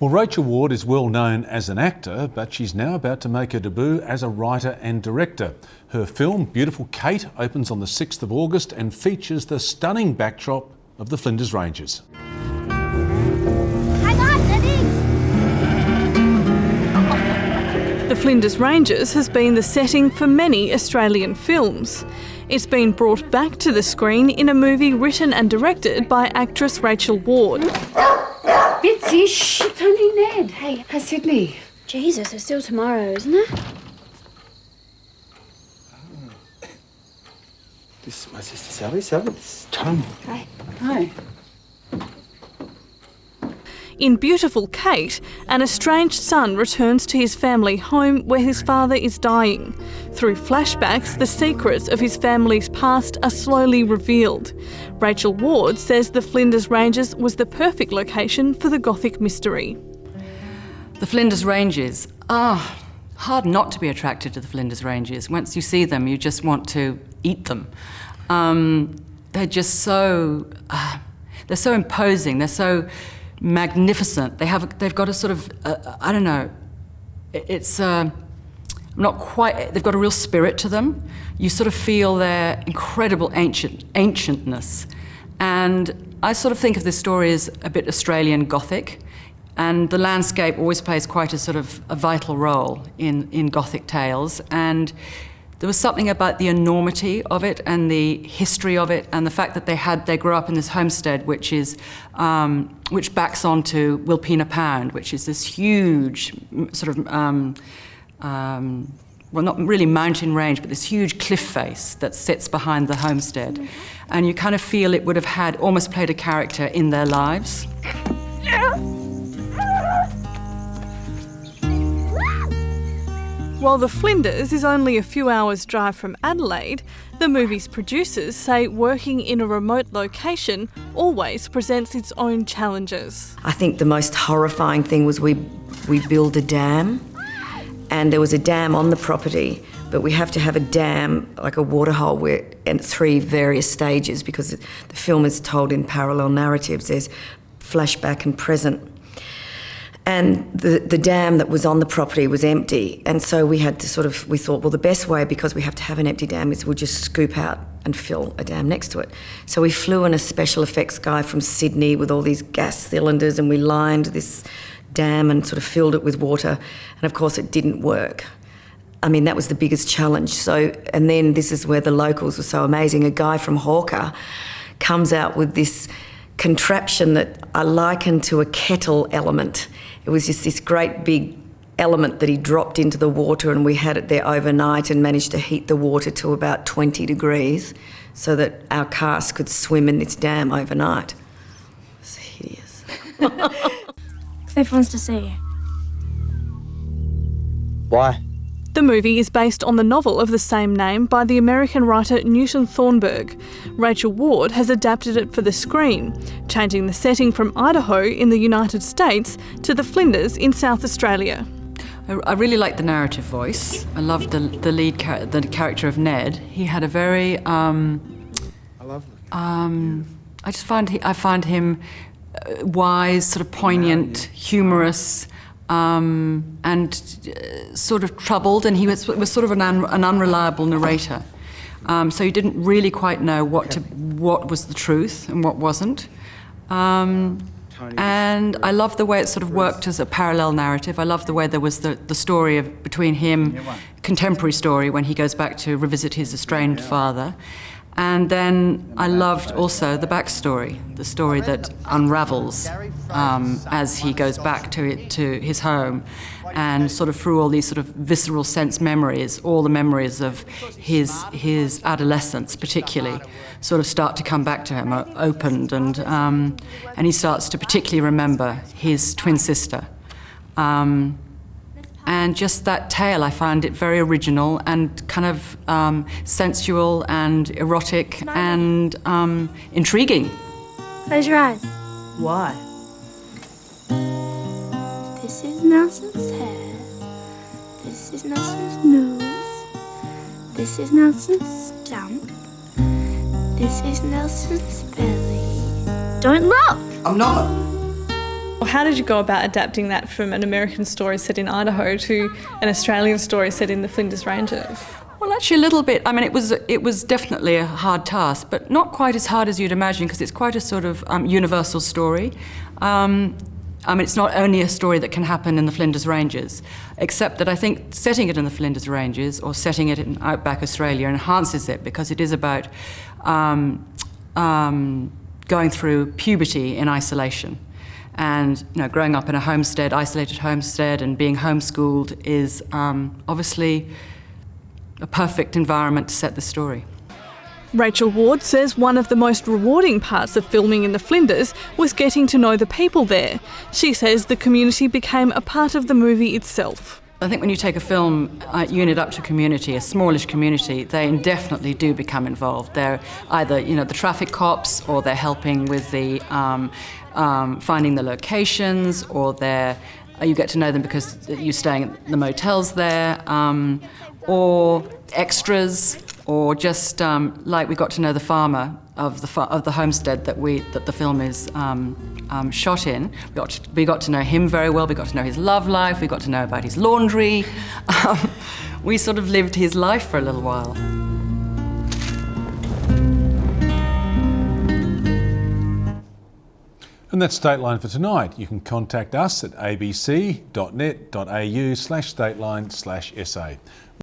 Well, Rachel Ward is well known as an actor, but she's now about to make her debut as a writer and director. Her film, Beautiful Kate, opens on the 6th of August and features the stunning backdrop of the Flinders Ranges. Hang on, Eddie! The Flinders Ranges has been the setting for many Australian films. It's been brought back to the screen in a movie written and directed by actress Rachel Ward. Bitsy, shh, it's only Ned. Hey, how's Sydney? Jesus, it's still tomorrow, isn't it? This is my sister Sally. Sally, this is Tony. Hi. Hi. In Beautiful Kate, an estranged son returns to his family home where his father is dying. Through flashbacks, the secrets of his family's past are slowly revealed. Rachel Ward says the Flinders Ranges was the perfect location for the Gothic mystery. The Flinders Ranges. Hard not to be attracted to the Flinders Ranges. Once you see them, you just want to eat them. They're just so... they're so imposing. They're so magnificent. They've got a sort of, I don't know, it's not quite, they've got a real spirit to them. You sort of feel their incredible ancientness. And I sort of think of this story as a bit Australian Gothic, and the landscape always plays quite a sort of a vital role in Gothic tales. And there was something about the enormity of it and the history of it and the fact that they grew up in this homestead which backs onto Wilpena Pound, which is this huge sort of, well, not really mountain range, but this huge cliff face that sits behind the homestead. And you kind of feel it would have almost played a character in their lives. While the Flinders is only a few hours' drive from Adelaide, the movie's producers say working in a remote location always presents its own challenges. I think the most horrifying thing was we build a dam, and there was a dam on the property, but we have to have a dam, like a waterhole, in 3 various stages because the film is told in parallel narratives. There's flashback and present. And the dam that was on the property was empty. And so we had to we thought, well, the best way, because we have to have an empty dam, is we'll just scoop out and fill a dam next to it. So we flew in a special effects guy from Sydney with all these gas cylinders, and we lined this dam and sort of filled it with water. And of course it didn't work. I mean, that was the biggest challenge. So, and then this is where the locals were so amazing. A guy from Hawker comes out with this contraption that I liken to a kettle element. It was just this great big element that he dropped into the water, and we had it there overnight and managed to heat the water to about 20 degrees so that our cast could swim in this dam overnight. It was hideous. Cliff wants to see you. Why? The movie is based on the novel of the same name by the American writer Newton Thornburg. Rachel Ward has adapted it for the screen, changing the setting from Idaho in the United States to the Flinders in South Australia. I really liked the narrative voice. I loved the character of Ned. He had a very... I find him wise, sort of poignant, humorous, and sort of troubled, and he was sort of an unreliable narrator. So you didn't really quite know what was the truth and what wasn't. And I loved the way it sort of worked as a parallel narrative. I loved the way there was the story between him, contemporary story when he goes back to revisit his estranged father. And then I loved also the backstory, the story that unravels as he goes back to his home, and sort of through all these sort of visceral sense memories, all the memories of his adolescence particularly, sort of start to come back to him, opened, and he starts to particularly remember his twin sister. And just that tale, I find it very original and kind of sensual and erotic and intriguing. Close your eyes. Why? This is Nelson's hair. This is Nelson's nose. This is Nelson's stump. This is Nelson's belly. Don't look! I'm not. How did you go about adapting that from an American story set in Idaho to an Australian story set in the Flinders Ranges? Well, actually a little bit. I mean, it was definitely a hard task, but not quite as hard as you'd imagine, because it's quite a sort of universal story. I mean, it's not only a story that can happen in the Flinders Ranges, except that I think setting it in the Flinders Ranges or setting it in outback Australia enhances it, because it is about going through puberty in isolation. And growing up in a homestead, isolated homestead, and being homeschooled is obviously a perfect environment to set the story. Rachel Ward says one of the most rewarding parts of filming in the Flinders was getting to know the people there. She says the community became a part of the movie itself. I think when you take a film unit up to community, a smallish community, they definitely do become involved. They're either, the traffic cops, or they're helping with the finding the locations, or you get to know them because you're staying at the motels there, or extras, or just like we got to know the farmer of the homestead that the film is shot in. We got to know him very well. We got to know his love life. We got to know about his laundry. We sort of lived his life for a little while. And that's Stateline for tonight. You can contact us at abc.net.au/stateline/SA.